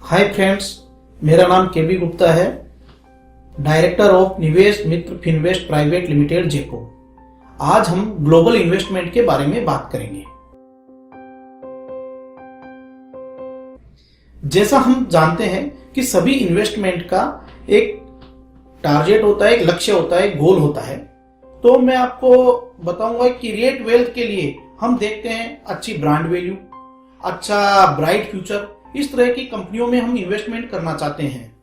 Hi friends, मेरा नाम केबी गुप्ता है, डायरेक्टर ऑफ निवेश मित्र फिनवेस्ट प्राइवेट लिमिटेड जयपुर। आज हम ग्लोबल इन्वेस्टमेंट के बारे में बात करेंगे। जैसा हम जानते हैं कि सभी इन्वेस्टमेंट का एक टारगेट होता है, एक लक्ष्य होता है, एक गोल होता है। तो मैं आपको बताऊंगा कि क्रिएट वेल्थ के लिए हम देखते हैं अच्छी ब्रांड वैल्यू, अच्छा ब्राइट फ्यूचर, इस तरह की कंपनियों में हम इन्वेस्टमेंट करना चाहते हैं।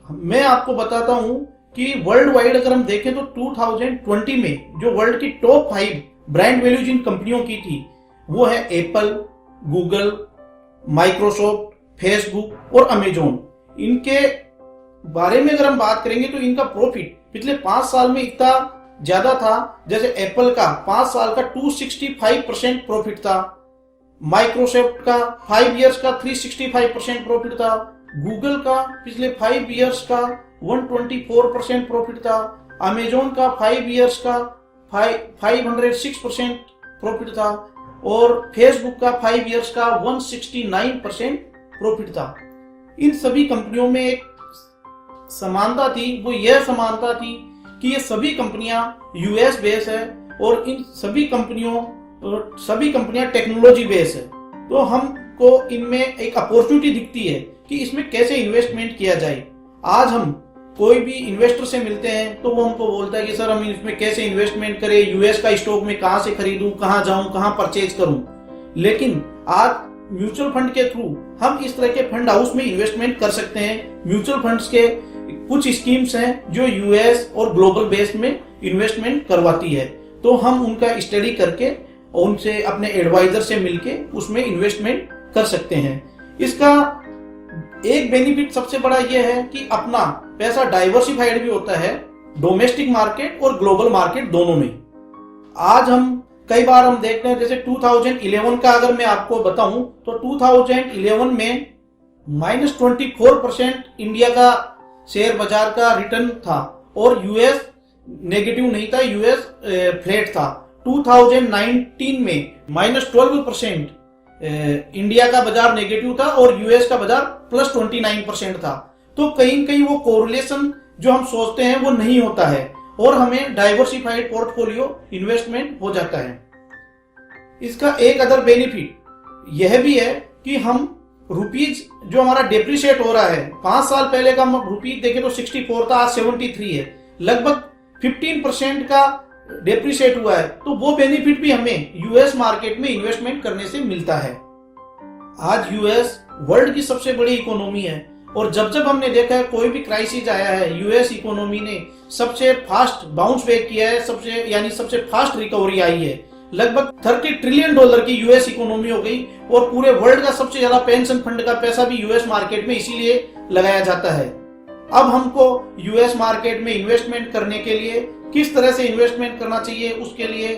मैं आपको बताता हूं कि वर्ल्ड वाइड अगर हम देखें तो 2020 में जो वर्ल्ड की टॉप 5 ब्रांड वैल्यू जिन कंपनियों की थी वो है एप्पल, गूगल, माइक्रोसॉफ्ट, फेसबुक और अमेजोन। इनके बारे में अगर हम बात करेंगे तो इनका प्रॉफिट पिछले 5 साल में इतना ज्यादा था। जैसे एप्पल का 5 साल का 265% प्रॉफिट था, माइक्रोसॉफ्ट का 5 इयर्स का 365% प्रॉफिट था, गूगल का पिछले 5 इयर्स का 124% प्रॉफिट था, अमेजोन का 5 इयर्स का 506% प्रॉफिट था और फेसबुक का 5 इयर्स का 169% प्रॉफिट था। इन सभी कंपनियों में एक समानता थी, वो यह समानता थी कि ये सभी कंपनियां यूएस बेस है और इन सभी कंपनियां टेक्नोलॉजी बेस है। तो हमको इनमें एक अपॉर्चुनिटी दिखती है कि इसमें कैसे इन्वेस्टमेंट किया जाए। आज हम कोई भी इन्वेस्टर से मिलते हैं तो वो हमको बोलता है कि सर हम इसमें कैसे इन्वेस्टमेंट करें, यूएस का स्टॉक में कहां से खरीदूं, कहां जाऊं, कहां परचेज करूं। लेकिन आज म्यूचुअल फंड के थ्रू हम इस तरह के फंड हाउस में इन्वेस्टमेंट कर सकते हैं। म्यूचुअल फंड्स के कुछ स्कीम्स हैं जो यूएस और ग्लोबल बेस में इन्वेस्टमेंट करवाती है, तो हम उनका स्टडी करके उनसे अपने एडवाइजर से मिलके उसमें इन्वेस्टमेंट कर सकते हैं। इसका एक बेनिफिट सबसे बड़ा यह है कि अपना पैसा डाइवर्सिफाइड भी होता है, डोमेस्टिक मार्केट और ग्लोबल मार्केट दोनों में। आज हम कई बार हम देखते हैं, जैसे 2011 का अगर मैं आपको बताऊं तो 2011 में -24% इंडिया का शेयर बाजार का रिटर्न था और यूएस नेगेटिव नहीं था, यूएस फ्लैट था। 2019 में -12% इंडिया का बाजार नेगेटिव था और यूएस का बाजार +29% था। तो कहीं कहीं वो कोरिलेशन जो हम सोचते हैं वो नहीं होता है और हमें डाइवर्सिफाइड पोर्टफोलियो इन्वेस्टमेंट हो जाता है। इसका एक अदर बेनिफिट यह भी है कि हम रुपीज जो हमारा डेप्रिशिएट हो रहा है, 5 साल पहले का हम रुपीज देखें तो 64 था, आज 73 है, लगभग 15% का डेप्रिशिएट हुआ है। तो वो बेनिफिट भी हमें यूएस मार्केट में इन्वेस्टमेंट करने से मिलता है। आज यूएस वर्ल्ड की सबसे बड़ी इकोनॉमी है और जब जब हमने देखा है कोई भी क्राइसिस आया है, यूएस इकोनॉमी ने सबसे फास्ट बाउंस बैक किया है, सबसे फास्ट रिकवरी आई है। लगभग $30 ट्रिलियन की यूएस इकोनॉमी हो गई और पूरे वर्ल्ड का सबसे ज्यादा पेंशन फंड का पैसा भी यूएस मार्केट में इसीलिए लगाया जाता है। अब हमको यूएस मार्केट में इन्वेस्टमेंट करने के लिए किस तरह से इन्वेस्टमेंट करना चाहिए, उसके लिए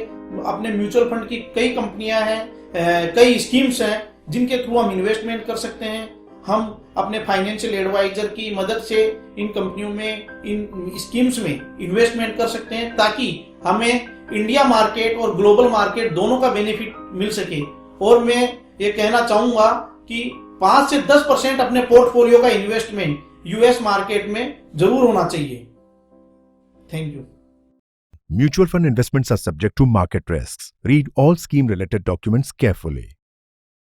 अपने म्यूचुअल फंड की कई कंपनियां हैं, कई स्कीम्स हैं जिनके थ्रू हम इन्वेस्टमेंट कर सकते हैं। हम अपने फाइनेंशियल एडवाइजर की मदद से इन कंपनियों में, इन स्कीम्स में इन्वेस्टमेंट कर सकते हैं ताकि हमें इंडिया मार्केट और ग्लोबल मार्केट दोनों का बेनिफिट मिल सके। और मैं ये कहना चाहूंगा कि 5 से 10% अपने पोर्टफोलियो का इन्वेस्टमेंट यूएस मार्केट में जरूर होना चाहिए। Thank you. Mutual fund investments are subject to market risks. Read all scheme related documents carefully.